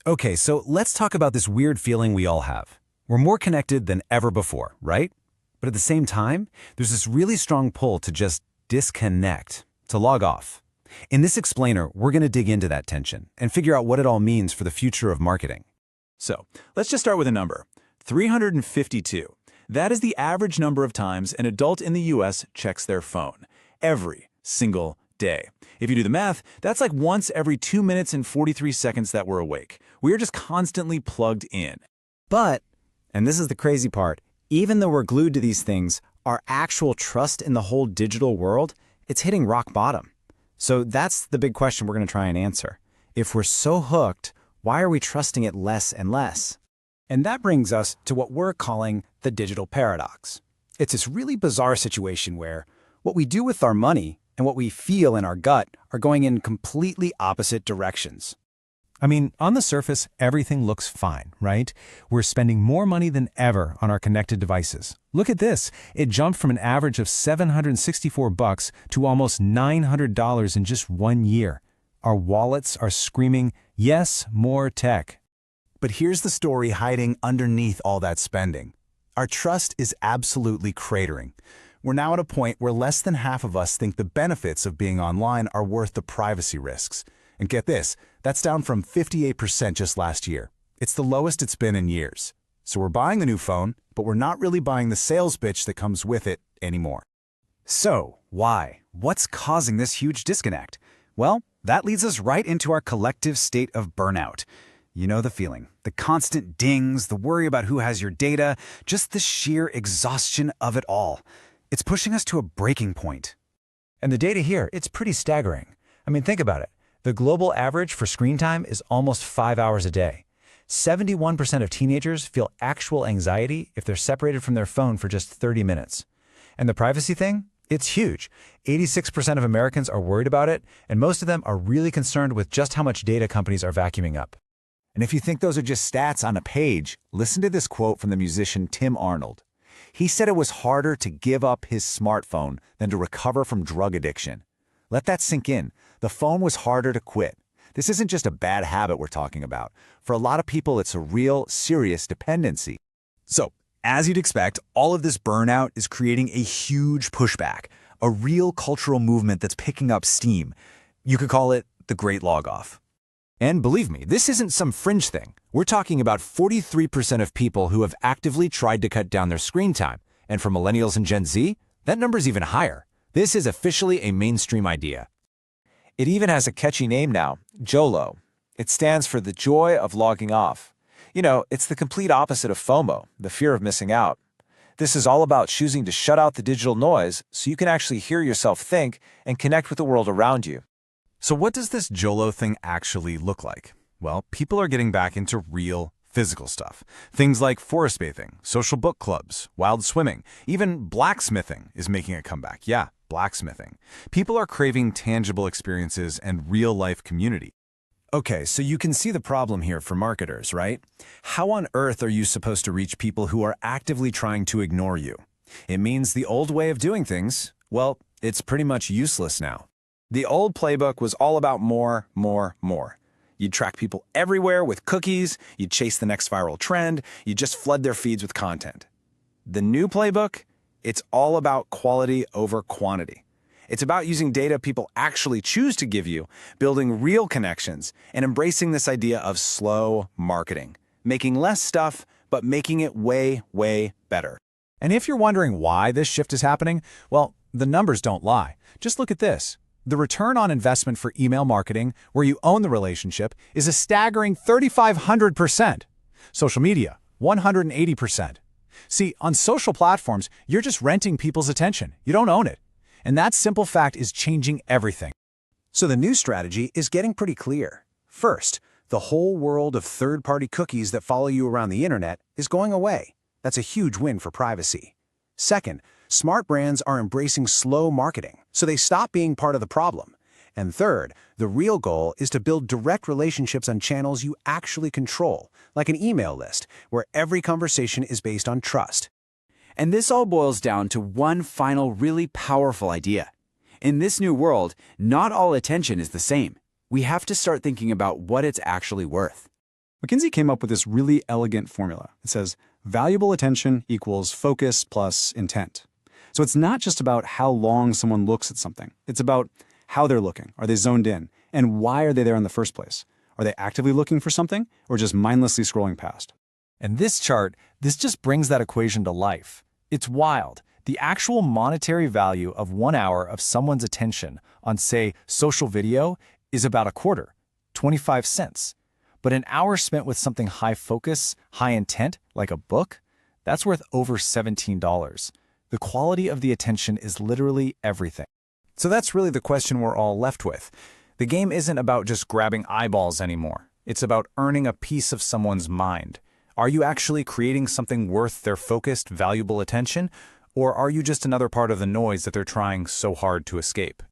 Okay, so let's talk about this weird feeling we all have. We're more connected than ever before, right? But at the same time, there's this really strong pull to just disconnect, to log off. In this explainer, we're going to dig into that tension and figure out what it all means for the future of marketing. So, let's just start with a number. 352. That is the average number of times an adult in the US checks their phone. Every single day. If you do the math, that's like once every 2 minutes and 43 seconds that we're awake. We are just constantly plugged in. But, and this is the crazy part, even though we're glued to these things, our actual trust in the whole digital world, it's hitting rock bottom. So that's the big question we're going to try and answer. If we're so hooked, why are we trusting it less and less? And that brings us to what we're calling the digital paradox. It's this really bizarre situation where what we do with our money and what we feel in our gut are going in completely opposite directions. I mean, on the surface, everything looks fine, right? We're spending more money than ever on our connected devices. Look at this. It jumped from an average of $764 to almost $900 in just 1 year. Our wallets are screaming, yes, more tech. But here's the story hiding underneath all that spending. Our trust is absolutely cratering. We're now at a point where less than half of us think the benefits of being online are worth the privacy risks. And get this, that's down from 58% just last year. It's the lowest it's been in years. So we're buying the new phone, but we're not really buying the sales pitch that comes with it anymore. So, why? What's causing this huge disconnect? Well, that leads us right into our collective state of burnout. You know the feeling. The constant dings, the worry about who has your data, just the sheer exhaustion of it all. It's pushing us to a breaking point. And the data here, it's pretty staggering. I mean, think about it. The global average for screen time is almost 5 hours a day. 71% of teenagers feel actual anxiety if they're separated from their phone for just 30 minutes. And the privacy thing? It's huge. 86% of Americans are worried about it, and most of them are really concerned with just how much data companies are vacuuming up. And if you think those are just stats on a page, listen to this quote from the musician Tim Arnold. He said it was harder to give up his smartphone than to recover from drug addiction. Let that sink in. The phone was harder to quit. This isn't just a bad habit we're talking about. For a lot of people, it's a real, serious dependency. So, as you'd expect, all of this burnout is creating a huge pushback, a real cultural movement that's picking up steam. You could call it the Great Log-Off. And believe me, this isn't some fringe thing. We're talking about 43% of people who have actively tried to cut down their screen time. And for millennials and Gen Z, that number's even higher. This is officially a mainstream idea. It even has a catchy name now, JOLO. It stands for the joy of logging off. You know, it's the complete opposite of FOMO, the fear of missing out. This is all about choosing to shut out the digital noise so you can actually hear yourself think and connect with the world around you. So what does this JOLO thing actually look like? Well, people are getting back into real physical stuff. Things like forest bathing, social book clubs, wild swimming, even blacksmithing is making a comeback. Yeah, blacksmithing. People are craving tangible experiences and real-life community. Okay, so you can see the problem here for marketers, right? How on earth are you supposed to reach people who are actively trying to ignore you? It means the old way of doing things, well, it's pretty much useless now. The old playbook was all about more, more, more. You'd track people everywhere with cookies, you'd chase the next viral trend, you'd just flood their feeds with content. The new playbook? It's all about quality over quantity. It's about using data people actually choose to give you, building real connections, and embracing this idea of slow marketing. Making less stuff, but making it way, way better. And if you're wondering why this shift is happening, well, the numbers don't lie. Just look at this. The return on investment for email marketing, where you own the relationship, is a staggering 3,500%. Social media, 180%. See, on social platforms, you're just renting people's attention. You don't own it. And that simple fact is changing everything. So the new strategy is getting pretty clear. First, the whole world of third-party cookies that follow you around the internet is going away. That's a huge win for privacy. Second, smart brands are embracing slow marketing, so they stop being part of the problem. And third, the real goal is to build direct relationships on channels you actually control, like an email list, where every conversation is based on trust. And this all boils down to one final really powerful idea. In this new world, not all attention is the same. We have to start thinking about what it's actually worth. McKinsey came up with this really elegant formula. It says, valuable attention equals focus plus intent. So it's not just about how long someone looks at something. It's about how they're looking. Are they zoned in? And why are they there in the first place? Are they actively looking for something or just mindlessly scrolling past? And this chart, this just brings that equation to life. It's wild. The actual monetary value of 1 hour of someone's attention on, say, social video is about a quarter, 25 cents. But an hour spent with something high focus, high intent, like a book, that's worth over $17. The quality of the attention is literally everything. So that's really the question we're all left with. The game isn't about just grabbing eyeballs anymore. It's about earning a piece of someone's mind. Are you actually creating something worth their focused, valuable attention? Or are you just another part of the noise that they're trying so hard to escape?